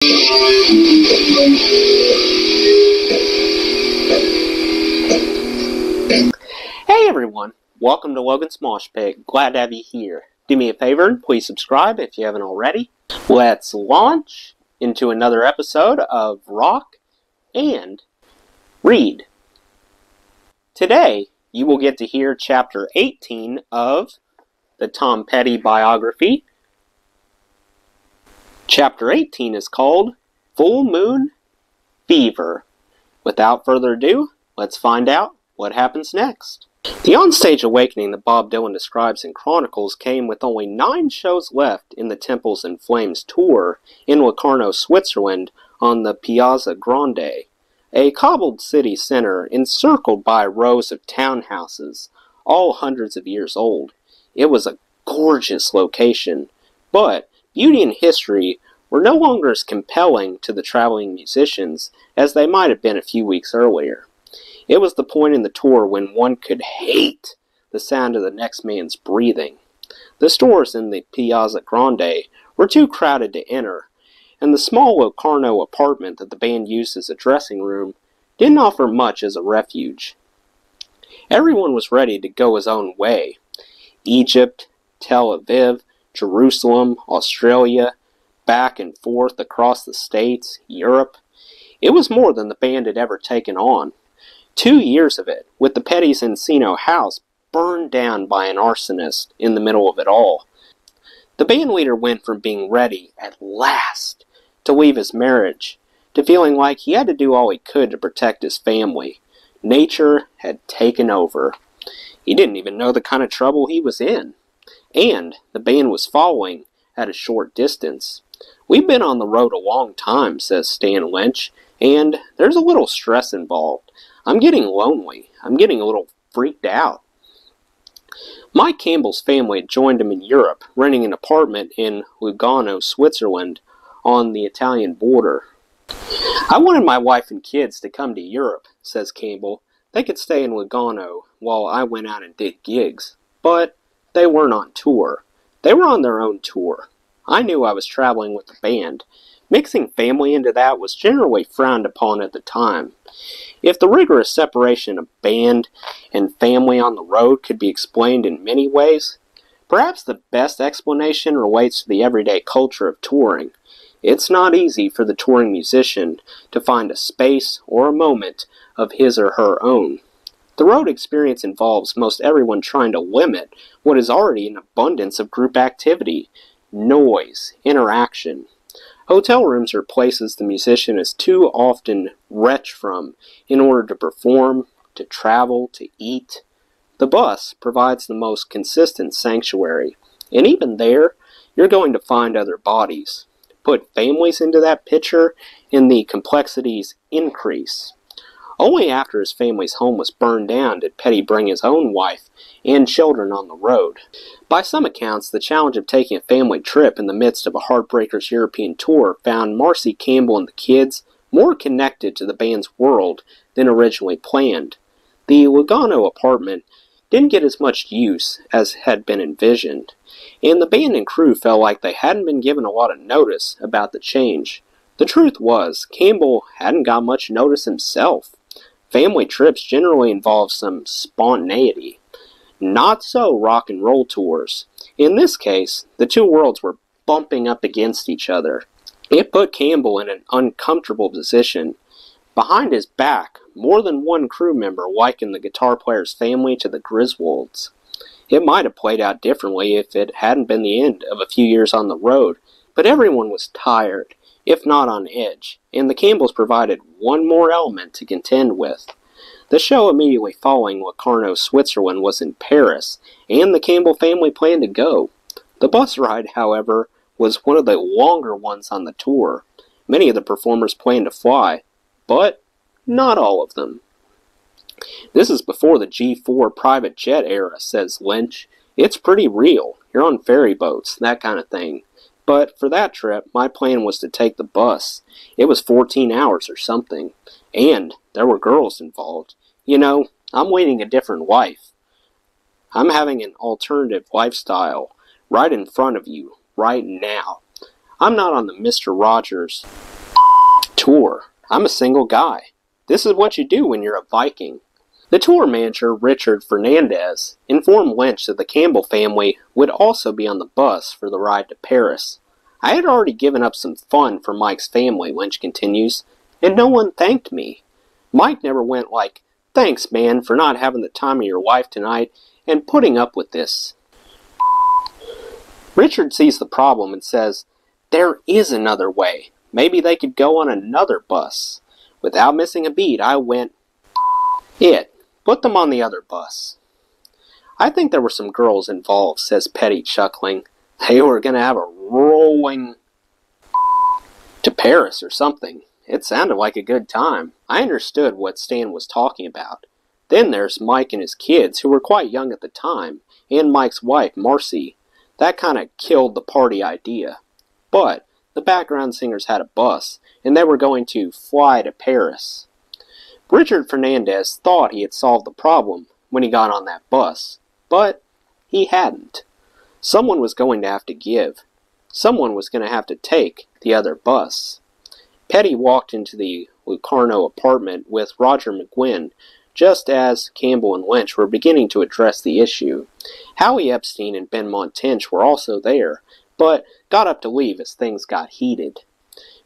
Hey everyone, welcome to Logan's Mosh Pit. Glad to have you here. Do me a favor and please subscribe if you haven't already. Let's launch into another episode of Rock and Read. Today, you will get to hear Chapter 18 of the Tom Petty biography. Chapter 18 is called Full Moon Fever. Without further ado, let's find out what happens next. The onstage awakening that Bob Dylan describes and chronicles came with only 9 shows left in the Temples in Flames tour in Locarno, Switzerland on the Piazza Grande, a cobbled city center encircled by rows of townhouses, all hundreds of years old. It was a gorgeous location, but beauty and history were no longer as compelling to the traveling musicians as they might have been a few weeks earlier. It was the point in the tour when one could hate the sound of the next man's breathing. The stores in the Piazza Grande were too crowded to enter, and the small Locarno apartment that the band used as a dressing room didn't offer much as a refuge. Everyone was ready to go his own way. Egypt, Tel Aviv, Jerusalem, Australia, back and forth across the States, Europe. It was more than the band had ever taken on. 2 years of it, with the Petty's Encino house burned down by an arsonist in the middle of it all. The band leader went from being ready, at last, to leave his marriage, to feeling like he had to do all he could to protect his family. Nature had taken over. He didn't even know the kind of trouble he was in. And the band was following at a short distance. "We've been on the road a long time," says Stan Lynch, "and there's a little stress involved. I'm getting lonely. I'm getting a little freaked out." Mike Campbell's family had joined him in Europe, renting an apartment in Lugano, Switzerland, on the Italian border. "I wanted my wife and kids to come to Europe," says Campbell. "They could stay in Lugano while I went out and did gigs. But they weren't on tour. They were on their own tour. I knew I was traveling with the band. Mixing family into that was generally frowned upon at the time. If the rigorous separation of band and family on the road could be explained in many ways, perhaps the best explanation relates to the everyday culture of touring. It's not easy for the touring musician to find a space or a moment of his or her own. The road experience involves most everyone trying to limit what is already an abundance of group activity, noise, interaction. Hotel rooms are places the musician is too often wretched from in order to perform, to travel, to eat. The bus provides the most consistent sanctuary, and even there, you're going to find other bodies. Put families into that picture, and the complexities increase. Only after his family's home was burned down did Petty bring his own wife and children on the road. By some accounts, the challenge of taking a family trip in the midst of a Heartbreakers European tour found Marcy Campbell and the kids more connected to the band's world than originally planned. The Lugano apartment didn't get as much use as had been envisioned, and the band and crew felt like they hadn't been given a lot of notice about the change. The truth was, Campbell hadn't got much notice himself. Family trips generally involve some spontaneity. Not so rock and roll tours. In this case, the two worlds were bumping up against each other. It put Campbell in an uncomfortable position. Behind his back, more than one crew member likened the guitar player's family to the Griswolds. It might have played out differently if it hadn't been the end of a few years on the road, but everyone was tired, if not on edge, and the Campbells provided one more element to contend with. The show immediately following Locarno, Switzerland was in Paris, and the Campbell family planned to go. The bus ride, however, was one of the longer ones on the tour. Many of the performers planned to fly, but not all of them. "This is before the G4 private jet era," says Lynch. "It's pretty real. You're on ferry boats, that kind of thing. But for that trip, my plan was to take the bus. It was 14 hours or something. And there were girls involved. You know, I'm leading a different life. I'm having an alternative lifestyle right in front of you, right now. I'm not on the Mr. Rogers Tour. I'm a single guy. This is what you do when you're a Viking. The tour manager, Richard Fernandez, informed Lynch that the Campbell family would also be on the bus for the ride to Paris. I had already given up some fun for Mike's family, Lynch continues, and no one thanked me. Mike never went like, thanks, man, for not having the time of your life tonight and putting up with this. Richard sees the problem and says, there is another way. Maybe they could go on another bus. Without missing a beat, I went, put them on the other bus. I think there were some girls involved, says Petty, chuckling. They were going to have a rolling to Paris or something. It sounded like a good time. I understood what Stan was talking about. Then there's Mike and his kids, who were quite young at the time, and Mike's wife, Marcy. That kind of killed the party idea. But the background singers had a bus, and they were going to fly to Paris. Richard Fernandez thought he had solved the problem when he got on that bus, but he hadn't. Someone was going to have to give. Someone was going to have to take the other bus. Petty walked into the Locarno apartment with Roger McGuinn just as Campbell and Lynch were beginning to address the issue. Howie Epstein and Ben Montench were also there, but got up to leave as things got heated.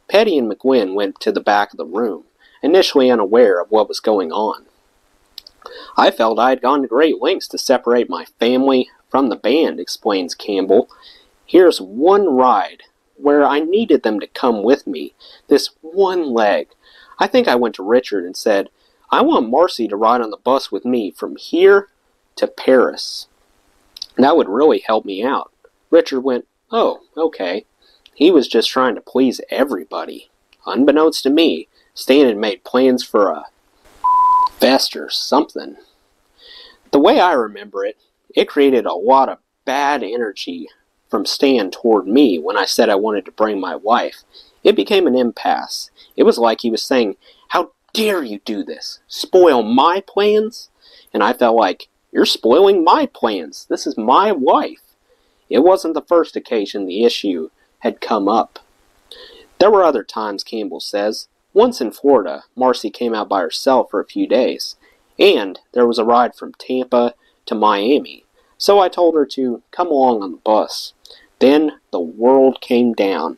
Petty and McGuinn went to the back of the room, initially unaware of what was going on. I felt I had gone to great lengths to separate my family from the band, explains Campbell. Here's one ride where I needed them to come with me, this one leg. I think I went to Richard and said, I want Marcy to ride on the bus with me from here to Paris. That would really help me out. Richard went, oh, okay. He was just trying to please everybody. Unbeknownst to me, Stan had made plans for a fest or something. The way I remember it, it created a lot of bad energy from Stan toward me when I said I wanted to bring my wife. It became an impasse. It was like he was saying, how dare you do this? Spoil my plans? And I felt like, you're spoiling my plans. This is my wife. It wasn't the first occasion the issue had come up. There were other times, Campbell says. Once in Florida, Marcy came out by herself for a few days, and there was a ride from Tampa to Miami, so I told her to come along on the bus. Then the world came down.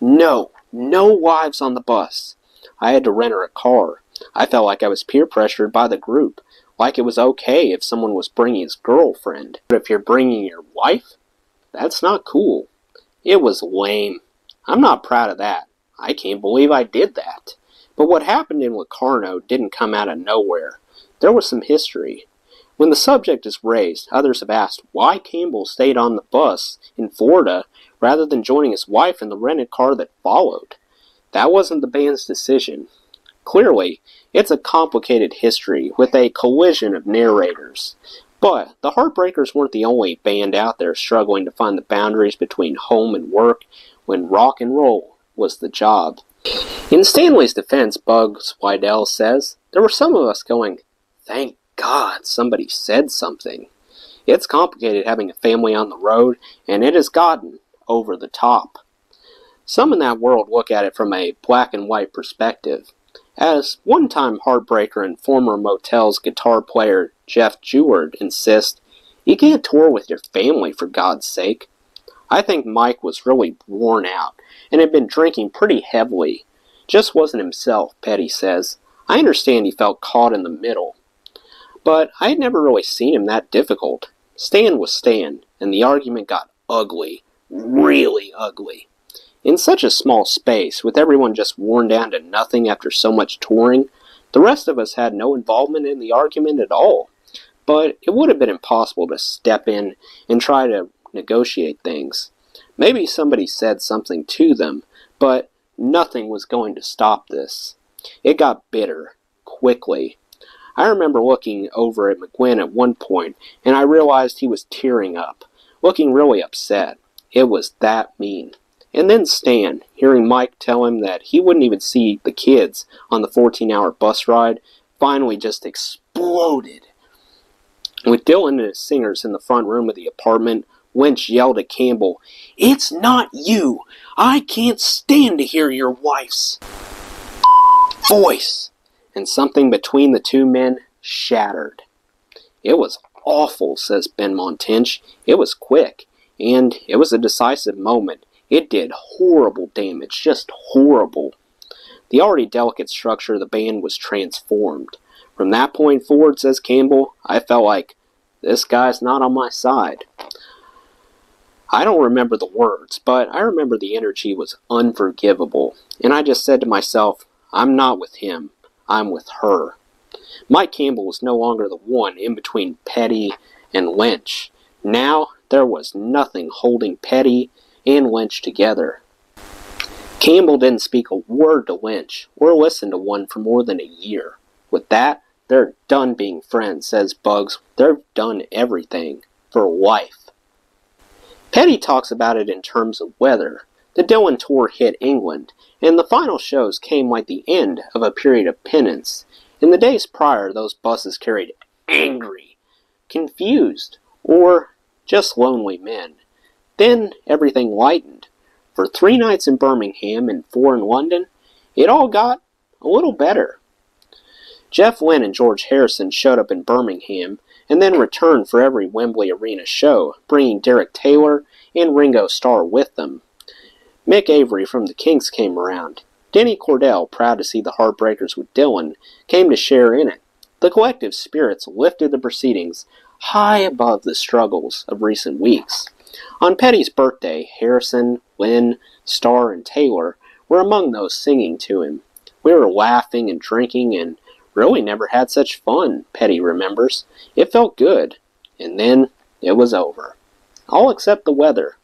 No wives on the bus. I had to rent her a car. I felt like I was peer pressured by the group, like it was okay if someone was bringing his girlfriend. But if you're bringing your wife, that's not cool. It was lame. I'm not proud of that. I can't believe I did that. But what happened in Locarno didn't come out of nowhere. There was some history. When the subject is raised, others have asked why Campbell stayed on the bus in Florida rather than joining his wife in the rented car that followed. That wasn't the band's decision. Clearly, it's a complicated history with a collision of narrators. But the Heartbreakers weren't the only band out there struggling to find the boundaries between home and work when rock and roll was the job. In Stanley's defense, Bugs Wydell says, there were some of us going, thank God somebody said something. It's complicated having a family on the road, and it has gotten over the top. Some in that world look at it from a black and white perspective. As one-time Heartbreaker and former Motel's guitar player Jeff Jeward insists, you can't tour with your family for God's sake. I think Mike was really worn out and had been drinking pretty heavily. Just wasn't himself, Petty says. I understand he felt caught in the middle. But I had never really seen him that difficult. Stan was Stan, and the argument got ugly. Really ugly. In such a small space, with everyone just worn down to nothing after so much touring, the rest of us had no involvement in the argument at all. But it would have been impossible to step in and try to negotiate things. Maybe somebody said something to them, but nothing was going to stop this. It got bitter, quickly. I remember looking over at McGuinn at one point, and I realized he was tearing up, looking really upset. It was that mean. And then Stan, hearing Mike tell him that he wouldn't even see the kids on the 14-hour bus ride, finally just exploded. With Dylan and his singers in the front room of the apartment, Lynch yelled at Campbell, "It's not you! I can't stand to hear your wife's voice, and something between the two men shattered. It was awful, says Ben Montinch. It was quick, and it was a decisive moment. It did horrible damage, just horrible. The already delicate structure of the band was transformed. From that point forward, says Campbell, I felt like, this guy's not on my side. I don't remember the words, but I remember the energy was unforgivable, and I just said to myself, I'm not with him, I'm with her. Mike Campbell was no longer the one in between Petty and Lynch. Now there was nothing holding Petty and Lynch together. Campbell didn't speak a word to Lynch or listen to one for more than a year. With that, they're done being friends, says Bugs. They've done everything for life. Petty talks about it in terms of weather. The Dylan tour hit England, and the final shows came like the end of a period of penance. In the days prior, those buses carried angry, confused, or just lonely men. Then everything lightened. For 3 nights in Birmingham and 4 in London, it all got a little better. Jeff Lynne and George Harrison showed up in Birmingham and then returned for every Wembley Arena show, bringing Derek Taylor and Ringo Starr with them. Mick Avery from the Kinks came around. Denny Cordell, proud to see the Heartbreakers with Dylan, came to share in it. The collective spirits lifted the proceedings high above the struggles of recent weeks. On Petty's birthday, Harrison, Lynne, Starr, and Taylor were among those singing to him. We were laughing and drinking and really never had such fun, Petty remembers. It felt good. And then it was over. All except the weather.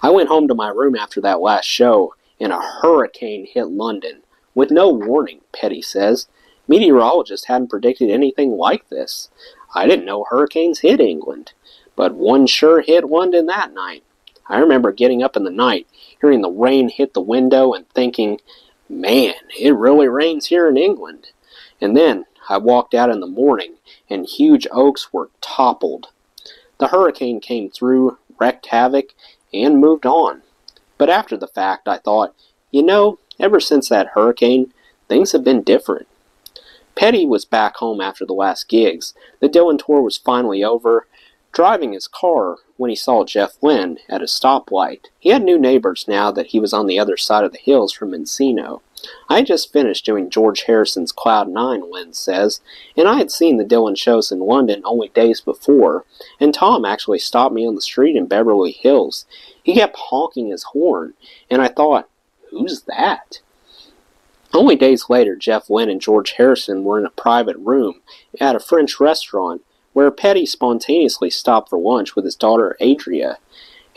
I went home to my room after that last show, and a hurricane hit London. With no warning, Petty says. Meteorologists hadn't predicted anything like this. I didn't know hurricanes hit England. But one sure hit London that night. I remember getting up in the night, hearing the rain hit the window, and thinking, man, it really rains here in England. And then I walked out in the morning, and huge oaks were toppled. The hurricane came through, wreaked havoc, and moved on. But after the fact, I thought, ever since that hurricane, things have been different. Petty was back home after the last gigs. The Dylan tour was finally over, driving his car when he saw Jeff Lynne at a stoplight. He had new neighbors now that he was on the other side of the hills from Encino. I had just finished doing George Harrison's Cloud 9, Lynne says, and I had seen the Dylan shows in London only days before, and Tom actually stopped me on the street in Beverly Hills. He kept honking his horn, and I thought, who's that? Only days later, Jeff Lynne and George Harrison were in a private room at a French restaurant where Petty spontaneously stopped for lunch with his daughter Adria.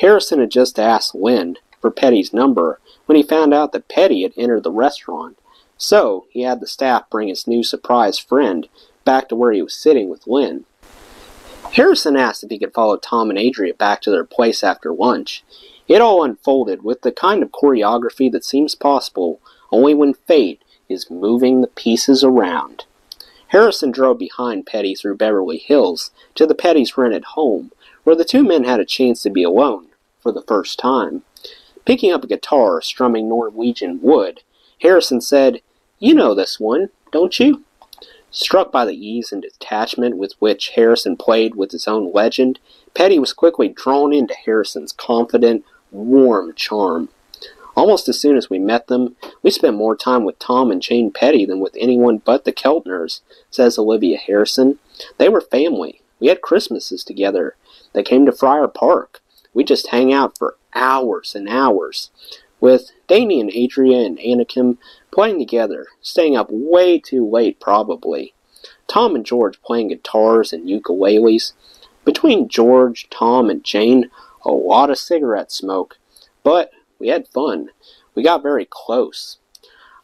Harrison had just asked Lynne for Petty's number when he found out that Petty had entered the restaurant, so he had the staff bring his new surprise friend back to where he was sitting with Lynne. Harrison asked if he could follow Tom and Adria back to their place after lunch. It all unfolded with the kind of choreography that seems possible only when fate is moving the pieces around. Harrison drove behind Petty through Beverly Hills to the Petty's rented home, where the two men had a chance to be alone for the first time. Picking up a guitar, strumming Norwegian wood, Harrison said, "You know this one, don't you?" Struck by the ease and detachment with which Harrison played with his own legend, Petty was quickly drawn into Harrison's confident, warm charm. Almost as soon as we met them, we spent more time with Tom and Jane Petty than with anyone but the Keltners, says Olivia Harrison. They were family. We had Christmases together. They came to Friar Park. We just hang out for hours and hours, with Danny and Adria and Anakim playing together, staying up way too late probably. Tom and George playing guitars and ukuleles. Between George, Tom, and Jane, a lot of cigarette smoke. But we had fun. We got very close.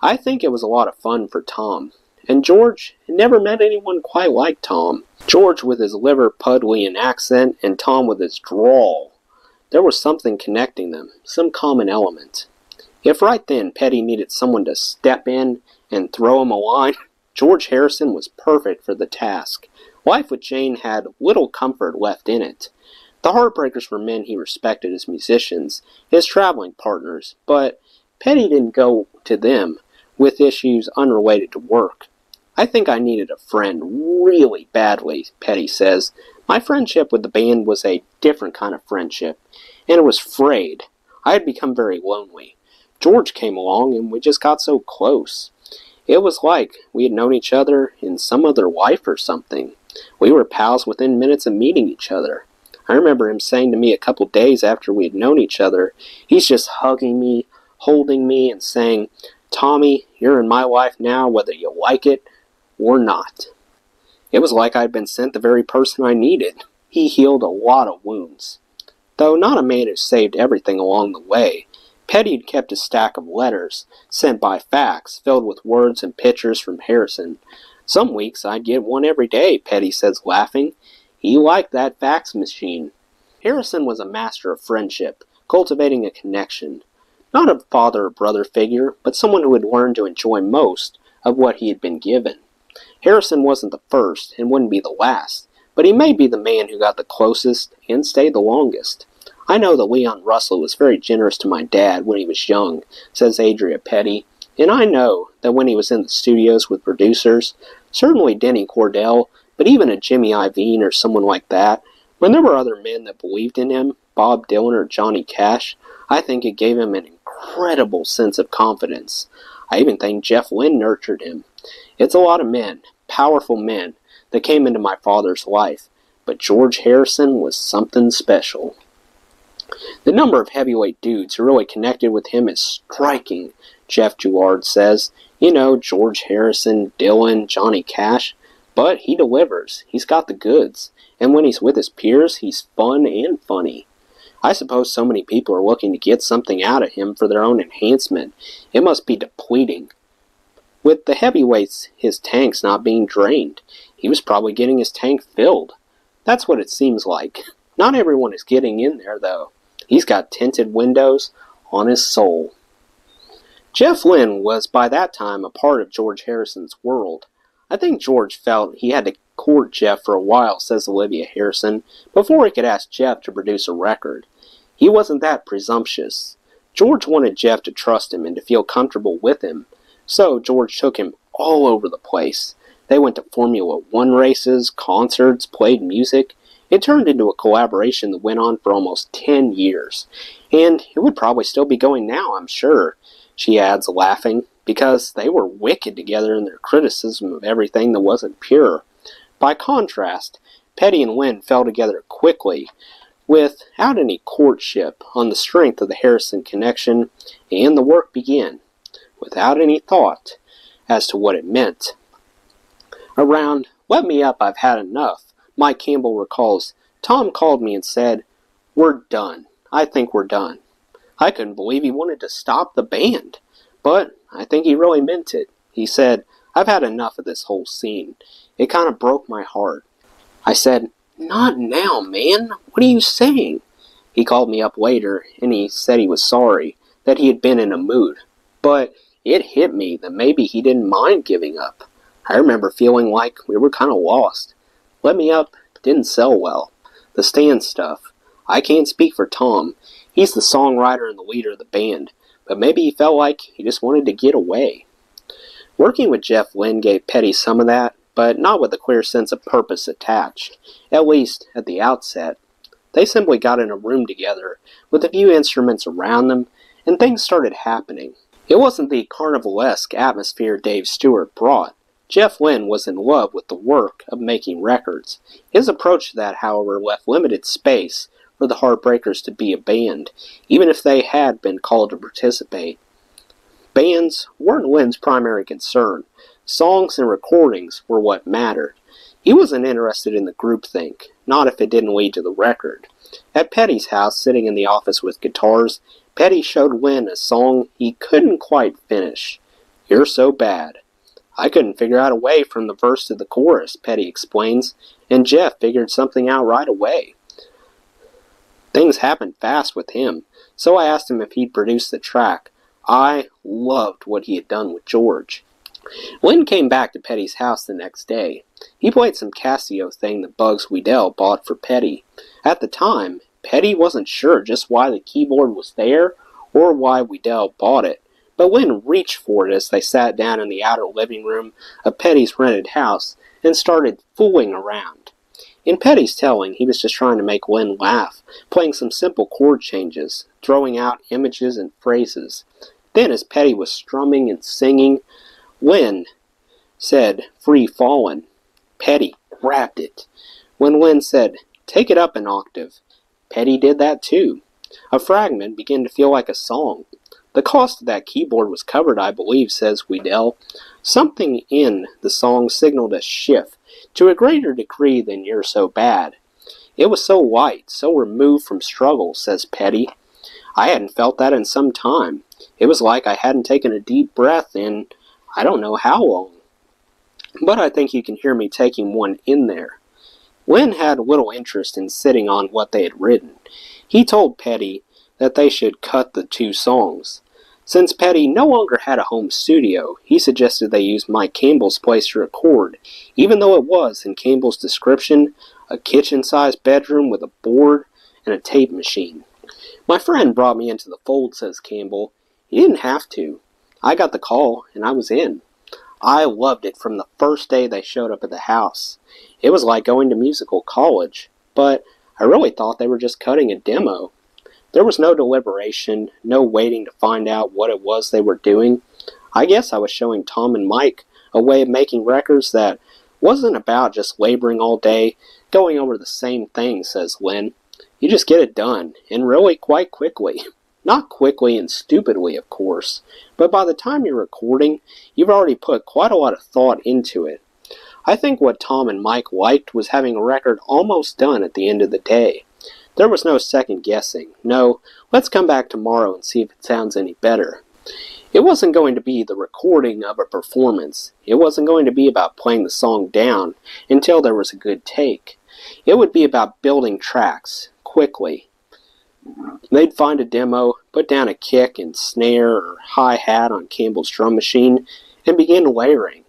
I think it was a lot of fun for Tom. And George had never met anyone quite like Tom. George with his Liverpudlian accent and Tom with his drawl. There was something connecting them, some common element. If right then Petty needed someone to step in and throw him a line, George Harrison was perfect for the task. Life with Jane had little comfort left in it. The Heartbreakers were men he respected as musicians, his traveling partners, but Petty didn't go to them with issues unrelated to work. I think I needed a friend really badly, Petty says. My friendship with the band was a different kind of friendship, and it was frayed. I had become very lonely. George came along, and we just got so close. It was like we had known each other in some other life or something. We were pals within minutes of meeting each other. I remember him saying to me a couple days after we had known each other, he's just hugging me, holding me, and saying, "Tommy, you're in my life now, whether you like it or not." It was like I'd been sent the very person I needed. He healed a lot of wounds. Though not a man who saved everything along the way, Petty had kept a stack of letters, sent by fax, filled with words and pictures from Harrison. Some weeks I'd get one every day, Petty says, laughing. He liked that fax machine. Harrison was a master of friendship, cultivating a connection. Not a father or brother figure, but someone who had learned to enjoy most of what he had been given. Harrison wasn't the first, and wouldn't be the last, but he may be the man who got the closest and stayed the longest. I know that Leon Russell was very generous to my dad when he was young, says Adria Petty, and I know that when he was in the studios with producers, certainly Denny Cordell, but even a Jimmy Iovine or someone like that, when there were other men that believed in him, Bob Dylan or Johnny Cash, I think it gave him an incredible sense of confidence. I even think Jeff Lynne nurtured him. It's a lot of men, powerful men, that came into my father's life, but George Harrison was something special. The number of heavyweight dudes who really connected with him is striking, Jeff Jouard says. You know, George Harrison, Dylan, Johnny Cash, but he delivers. He's got the goods, and when he's with his peers, he's fun and funny. I suppose so many people are looking to get something out of him for their own enhancement. It must be depleting. With the heavyweights, his tank's not being drained. He was probably getting his tank filled. That's what it seems like. Not everyone is getting in there, though. He's got tinted windows on his soul. Jeff Lynne was by that time a part of George Harrison's world. I think George felt he had to court Jeff for a while, says Olivia Harrison, before he could ask Jeff to produce a record. He wasn't that presumptuous. George wanted Jeff to trust him and to feel comfortable with him, so George took him all over the place. They went to Formula One races, concerts, played music. It turned into a collaboration that went on for almost 10 years. And it would probably still be going now, I'm sure, she adds, laughing, because they were wicked together in their criticism of everything that wasn't pure. By contrast, Petty and Lynne fell together quickly, without any courtship, on the strength of the Harrison connection, and the work began, without any thought as to what it meant. Around "Let Me Up, I've Had Enough," Mike Campbell recalls, Tom called me and said, "We're done. I think we're done." I couldn't believe he wanted to stop the band, but I think he really meant it. He said, "I've had enough of this whole scene. It kind of broke my heart." I said, "Not now, man. What are you saying?" He called me up later, and he said he was sorry, that he had been in a mood. But it hit me that maybe he didn't mind giving up. I remember feeling like we were kind of lost. Let Me Up didn't sell well. The stand stuff. I can't speak for Tom. He's the songwriter and the leader of the band, but maybe he felt like he just wanted to get away. Working with Jeff Lynne gave Petty some of that, but not with a clear sense of purpose attached, at least at the outset. They simply got in a room together, with a few instruments around them, and things started happening. It wasn't the carnivalesque atmosphere Dave Stewart brought. Jeff Lynne was in love with the work of making records. His approach to that, however, left limited space for the Heartbreakers to be a band, even if they had been called to participate. Bands weren't Lynne's primary concern. Songs and recordings were what mattered. He wasn't interested in the groupthink, not if it didn't lead to the record. At Petty's house, sitting in the office with guitars, Petty showed Lynne a song he couldn't quite finish, "You're So Bad." I couldn't figure out a way from the verse to the chorus, Petty explains, and Jeff figured something out right away. Things happened fast with him, so I asked him if he'd produce the track. I loved what he had done with George. Lynne came back to Petty's house the next day. He played some Casio thing that Bugs Weedell bought for Petty. At the time, Petty wasn't sure just why the keyboard was there or why Weedell bought it, but Lynn reached for it as they sat down in the outer living room of Petty's rented house and started fooling around. In Petty's telling, he was just trying to make Lynn laugh, playing some simple chord changes, throwing out images and phrases. Then, as Petty was strumming and singing, Lynn said, "Free Fallin'." Petty grabbed it. When Lynn said, "Take it up an octave," Petty did that too. A fragment began to feel like a song. "The cost of that keyboard was covered, I believe," says Weedell. Something in the song signaled a shift, to a greater degree than "You're So Bad." "It was so light, so removed from struggle," says Petty. "I hadn't felt that in some time. It was like I hadn't taken a deep breath in I don't know how long. But I think you can hear me taking one in there." Lynn had little interest in sitting on what they had written. He told Petty that they should cut the 2 songs. Since Petty no longer had a home studio, he suggested they use Mike Campbell's place to record, even though it was, in Campbell's description, a kitchen-sized bedroom with a board and a tape machine. "My friend brought me into the fold," says Campbell. "He didn't have to. I got the call, and I was in. I loved it from the first day they showed up at the house. It was like going to musical college, but I really thought they were just cutting a demo. There was no deliberation, no waiting to find out what it was they were doing. I guess I was showing Tom and Mike a way of making records that wasn't about just laboring all day, going over the same thing," says Lynn. "You just get it done, and really quite quickly. Not quickly and stupidly, of course, but by the time you're recording, you've already put quite a lot of thought into it. I think what Tom and Mike liked was having a record almost done at the end of the day. There was no second guessing. No, let's come back tomorrow and see if it sounds any better. It wasn't going to be the recording of a performance. It wasn't going to be about playing the song down until there was a good take. It would be about building tracks, quickly. They'd find a demo, put down a kick and snare or hi-hat on Campbell's drum machine, and begin layering.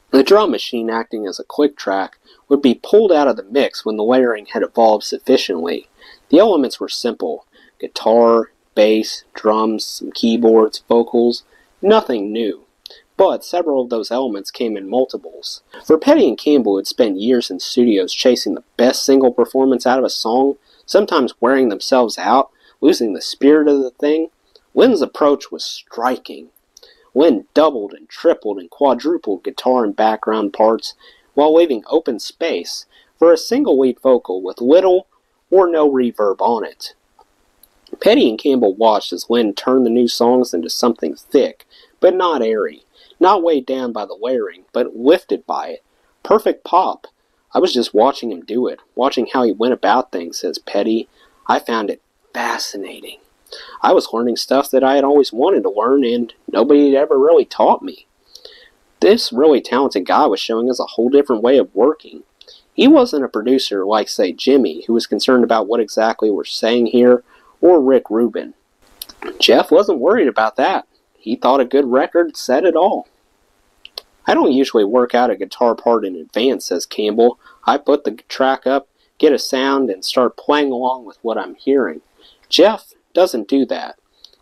The drum machine, acting as a click track, would be pulled out of the mix when the layering had evolved sufficiently. The elements were simple: guitar, bass, drums, some keyboards, vocals, nothing new. But several of those elements came in multiples. For Petty and Campbell, who had spent years in studios chasing the best single performance out of a song, sometimes wearing themselves out, losing the spirit of the thing, Lynn's approach was striking. Lynn doubled and tripled and quadrupled guitar and background parts while leaving open space for a single lead vocal with little or no reverb on it. Petty and Campbell watched as Lynn turned the new songs into something thick, but not airy, not weighed down by the layering, but lifted by it. Perfect pop. "I was just watching him do it, watching how he went about things," says Petty. "I found it fascinating. I was learning stuff that I had always wanted to learn, and nobody had ever really taught me. This really talented guy was showing us a whole different way of working. He wasn't a producer like, say, Jimmy, who was concerned about what exactly we're saying here, or Rick Rubin. Jeff wasn't worried about that. He thought a good record said it all. I don't usually work out a guitar part in advance," says Campbell. "I put the track up, get a sound, and start playing along with what I'm hearing. Jeff doesn't do that.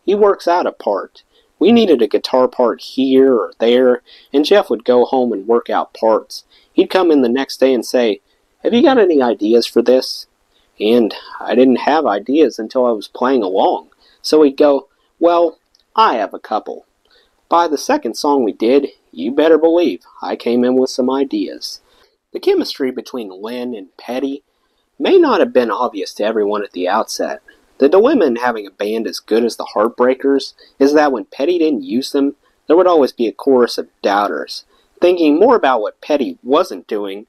He works out a part. We needed a guitar part here or there, and Jeff would go home and work out parts. He'd come in the next day and say, 'Have you got any ideas for this?' And I didn't have ideas until I was playing along. So he'd go, 'Well, I have a couple.' By the second song we did, you better believe I came in with some ideas." The chemistry between Lynn and Petty may not have been obvious to everyone at the outset. The dilemma in having a band as good as the Heartbreakers is that when Petty didn't use them, there would always be a chorus of doubters, thinking more about what Petty wasn't doing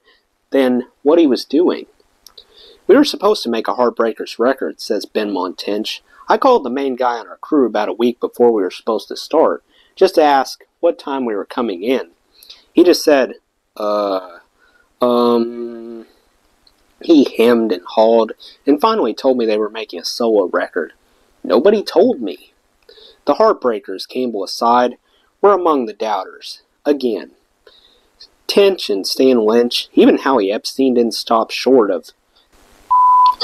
than what he was doing. "We were supposed to make a Heartbreakers record," says Ben Montench. "I called the main guy on our crew about a week before we were supposed to start, just to ask what time we were coming in. He just said, He hemmed and hawed, and finally told me they were making a solo record. Nobody told me." The Heartbreakers, Campbell aside, were among the doubters. Again. Tench and Stan Lynch, even Howie Epstein didn't stop short of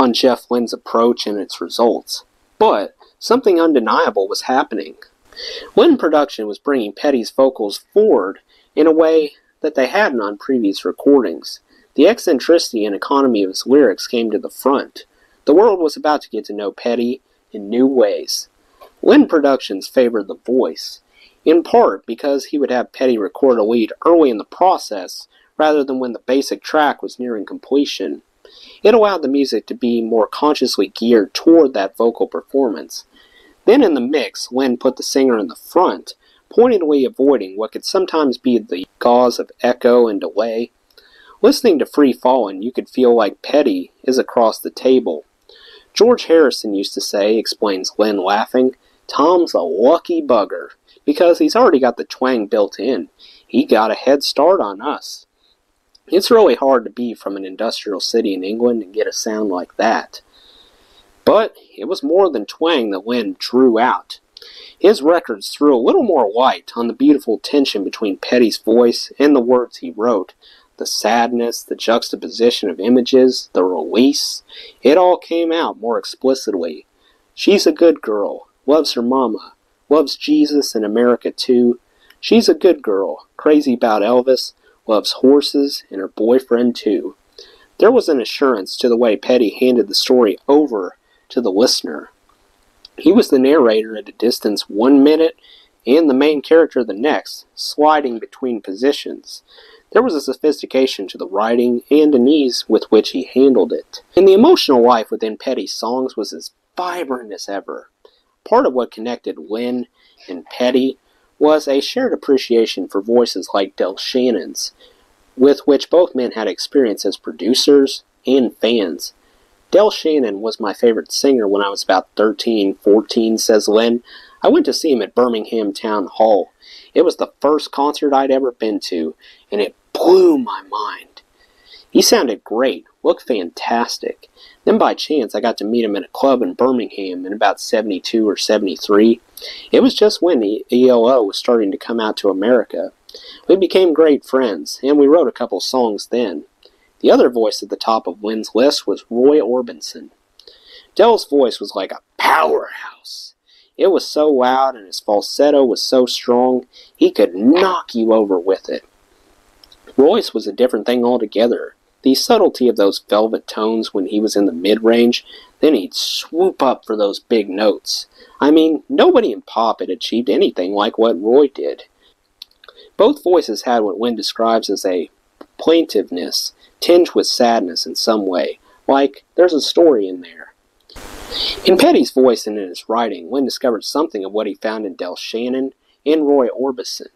on Jeff Lynne's approach and its results. But something undeniable was happening. When production was bringing Petty's vocals forward in a way that they hadn't on previous recordings, the eccentricity and economy of his lyrics came to the front. The world was about to get to know Petty in new ways. When Productions favored the voice, in part because he would have Petty record a lead early in the process rather than when the basic track was nearing completion. It allowed the music to be more consciously geared toward that vocal performance. Then in the mix, Len put the singer in the front, pointedly avoiding what could sometimes be the cause of echo and delay. Listening to Free Fallin', you could feel like Petty is across the table. George Harrison used to say, explains Len laughing, "Tom's a lucky bugger, because he's already got the twang built in. He got a head start on us." It's really hard to be from an industrial city in England and get a sound like that. But it was more than twang that Len drew out. His records threw a little more light on the beautiful tension between Petty's voice and the words he wrote. The sadness, the juxtaposition of images, the release, it all came out more explicitly. She's a good girl, loves her mama, loves Jesus and America too. She's a good girl, crazy about Elvis, loves horses and her boyfriend too. There was an assurance to the way Petty handed the story over to the listener. He was the narrator at a distance 1 minute and the main character the next, sliding between positions. There was a sophistication to the writing and an ease with which he handled it. And the emotional life within Petty's songs was as vibrant as ever. Part of what connected Len and Petty was a shared appreciation for voices like Del Shannon's, with which both men had experience as producers and fans. Del Shannon was my favorite singer when I was about 13, 14, says Len. I went to see him at Birmingham Town Hall. It was the first concert I'd ever been to, and it blew my mind. He sounded great, looked fantastic. Then by chance I got to meet him at a club in Birmingham in about 72 or 73. It was just when the ELO was starting to come out to America. We became great friends, and we wrote a couple songs then. The other voice at the top of Len's list was Roy Orbison. Del's voice was like a powerhouse. It was so loud and his falsetto was so strong, he could knock you over with it. Royce was a different thing altogether. The subtlety of those velvet tones when he was in the mid-range, then he'd swoop up for those big notes. I mean, nobody in pop had achieved anything like what Roy did. Both voices had what Len describes as a plaintiveness, tinged with sadness in some way, like there's a story in there. In Petty's voice and in his writing, Len discovered something of what he found in Del Shannon and Roy Orbison.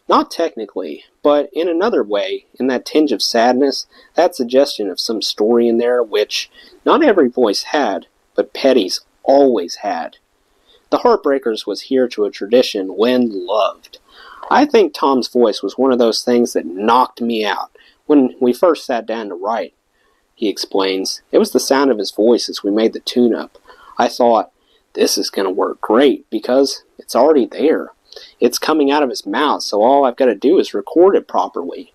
Not technically, but in another way, in that tinge of sadness, that suggestion of some story in there which not every voice had, but Petty's always had. The Heartbreakers was here to a tradition Len loved. I think Tom's voice was one of those things that knocked me out when we first sat down to write. He explains, it was the sound of his voice as we made the tune-up. I thought, this is going to work great because it's already there. It's coming out of his mouth, so all I've got to do is record it properly.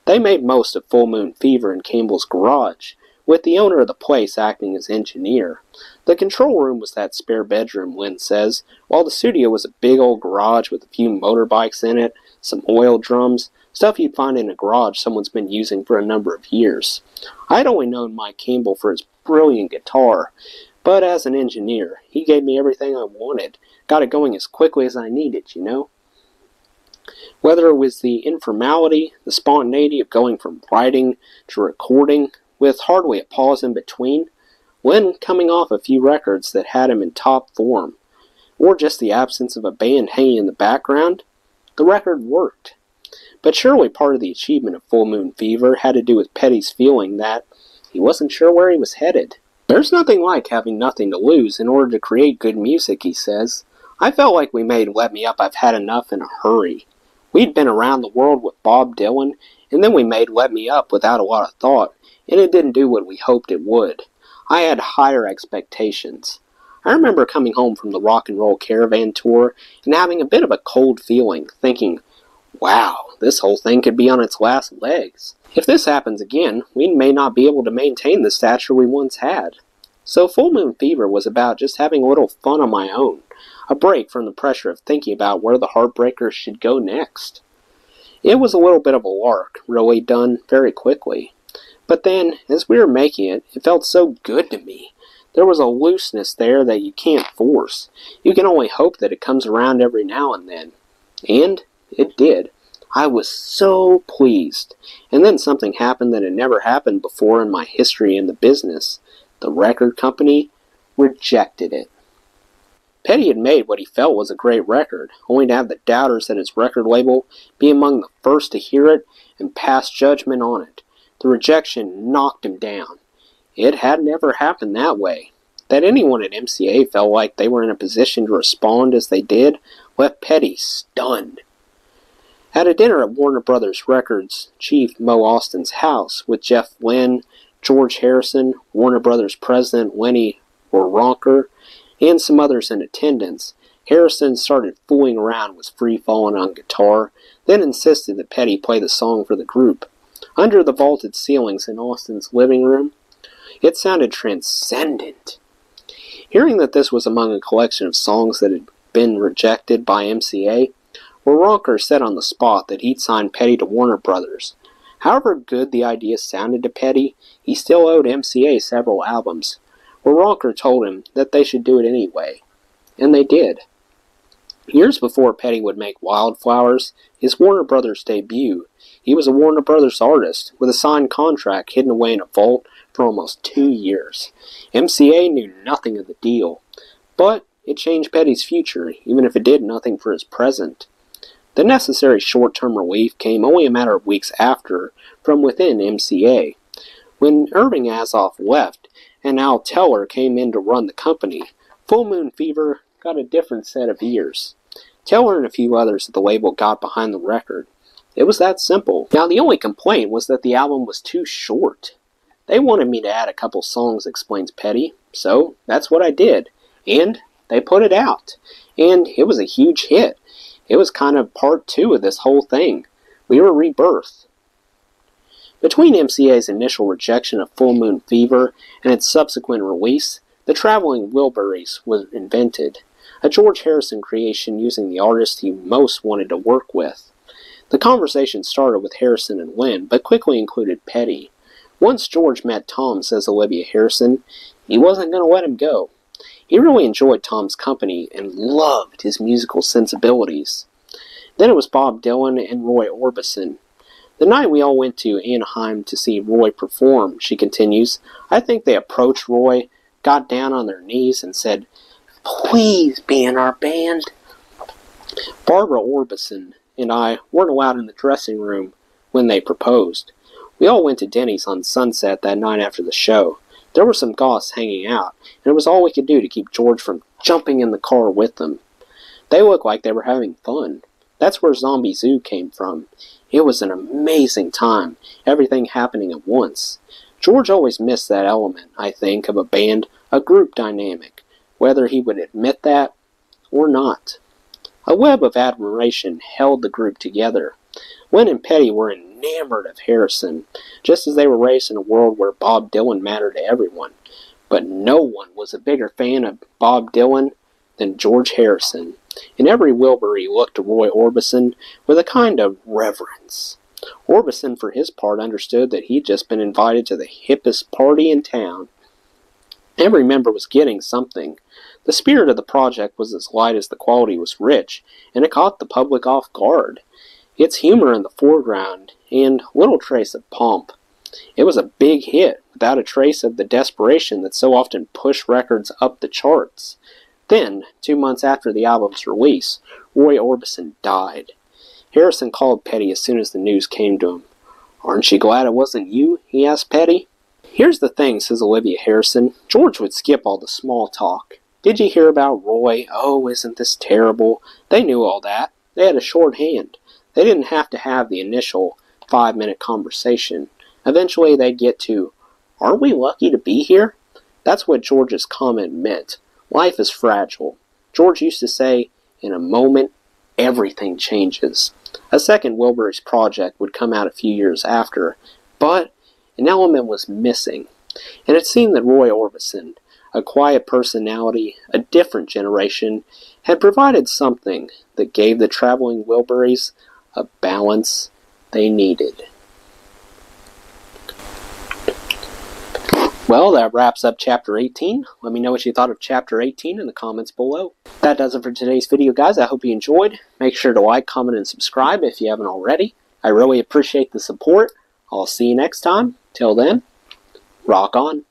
They made most of Full Moon Fever in Campbell's garage, with the owner of the place acting as engineer. The control room was that spare bedroom, Len says, while the studio was a big old garage with a few motorbikes in it, some oil drums, stuff you'd find in a garage someone's been using for a number of years. I'd only known Mike Campbell for his brilliant guitar, but as an engineer, he gave me everything I wanted. Got it going as quickly as I needed, you know? Whether it was the informality, the spontaneity of going from writing to recording, with hardly a pause in between, Len coming off a few records that had him in top form, or just the absence of a band hanging in the background, the record worked. But surely part of the achievement of Full Moon Fever had to do with Petty's feeling that he wasn't sure where he was headed. There's nothing like having nothing to lose in order to create good music, he says. I felt like we made Let Me Up I've Had Enough in a hurry. We'd been around the world with Bob Dylan, and then we made Let Me Up without a lot of thought, and it didn't do what we hoped it would. I had higher expectations. I remember coming home from the Rock and Roll Caravan tour and having a bit of a cold feeling, thinking, wow, this whole thing could be on its last legs. If this happens again, we may not be able to maintain the stature we once had. So Full Moon Fever was about just having a little fun on my own. a break from the pressure of thinking about where the Heartbreakers should go next. It was a little bit of a lark, really done very quickly. But then, as we were making it, it felt so good to me. There was a looseness there that you can't force. You can only hope that it comes around every now and then. And it did. I was so pleased. And then something happened that had never happened before in my history in the business. The record company rejected it. Petty had made what he felt was a great record, only to have the doubters at his record label be among the first to hear it and pass judgment on it. The rejection knocked him down. It had never happened that way. That anyone at MCA felt like they were in a position to respond as they did left Petty stunned. At a dinner at Warner Brothers Records chief Mo Austin's house with Jeff Lynne, George Harrison, Warner Brothers president Lenny Waronker, and some others in attendance, Harrison started fooling around with Free Fallin' on guitar, then insisted that Petty play the song for the group. Under the vaulted ceilings in Austin's living room, it sounded transcendent. Hearing that this was among a collection of songs that had been rejected by MCA, Waronker said on the spot that he'd sign Petty to Warner Brothers. However good the idea sounded to Petty, he still owed MCA several albums. Waronker told him that they should do it anyway, and they did. Years before Petty would make Wildflowers, his Warner Brothers debut, he was a Warner Brothers artist with a signed contract hidden away in a vault for almost 2 years. MCA knew nothing of the deal, but it changed Petty's future, even if it did nothing for his present. The necessary short-term relief came only a matter of weeks after from within MCA. When Irving Azoff left and Al Teller came in to run the company, Full Moon Fever got a different set of ears. Teller and a few others at the label got behind the record. It was that simple. Now, the only complaint was that the album was too short. They wanted me to add a couple songs, explains Petty, so that's what I did. And they put it out. And it was a huge hit. It was kind of part 2 of this whole thing. We were rebirthed. Between MCA's initial rejection of Full Moon Fever and its subsequent release, the Traveling Wilburys was invented, a George Harrison creation using the artist he most wanted to work with. The conversation started with Harrison and Lynne, but quickly included Petty. Once George met Tom, says Olivia Harrison, he wasn't going to let him go. He really enjoyed Tom's company and loved his musical sensibilities. Then it was Bob Dylan and Roy Orbison. The night we all went to Anaheim to see Roy perform, she continues, I think they approached Roy, got down on their knees, and said, "Please be in our band." Barbara Orbison and I weren't allowed in the dressing room when they proposed. We all went to Denny's on Sunset that night after the show. There were some goths hanging out, and it was all we could do to keep George from jumping in the car with them. They looked like they were having fun. That's where Zombie Zoo came from. It was an amazing time, everything happening at once. George always missed that element, I think, of a band, a group dynamic, whether he would admit that or not. A web of admiration held the group together. Lynne and Petty were enamored of Harrison, just as they were raised in a world where Bob Dylan mattered to everyone. But no one was a bigger fan of Bob Dylan than George Harrison, and every Wilbury looked to Roy Orbison with a kind of reverence. Orbison, for his part, understood that he'd just been invited to the hippest party in town. Every member was getting something. The spirit of the project was as light as the quality was rich, and it caught the public off guard. Its humor in the foreground, and little trace of pomp. It was a big hit, without a trace of the desperation that so often pushed records up the charts. Then, 2 months after the album's release, Roy Orbison died. Harrison called Petty as soon as the news came to him. "Aren't you glad it wasn't you?" he asked Petty. "Here's the thing," says Olivia Harrison. "George would skip all the small talk. Did you hear about Roy? Oh, isn't this terrible?" They knew all that. They had a short hand. They didn't have to have the initial 5-minute conversation. Eventually they'd get to, "Aren't we lucky to be here?" That's what George's comment meant. Life is fragile. George used to say, in a moment, everything changes. A second Wilburys project would come out a few years after, but an element was missing. And it seemed that Roy Orbison, a quiet personality, a different generation, had provided something that gave the traveling Wilburys a balance they needed. Well, that wraps up Chapter 18. Let me know what you thought of Chapter 18 in the comments below. That does it for today's video, guys. I hope you enjoyed. Make sure to like, comment, and subscribe if you haven't already. I really appreciate the support. I'll see you next time. Till then, rock on.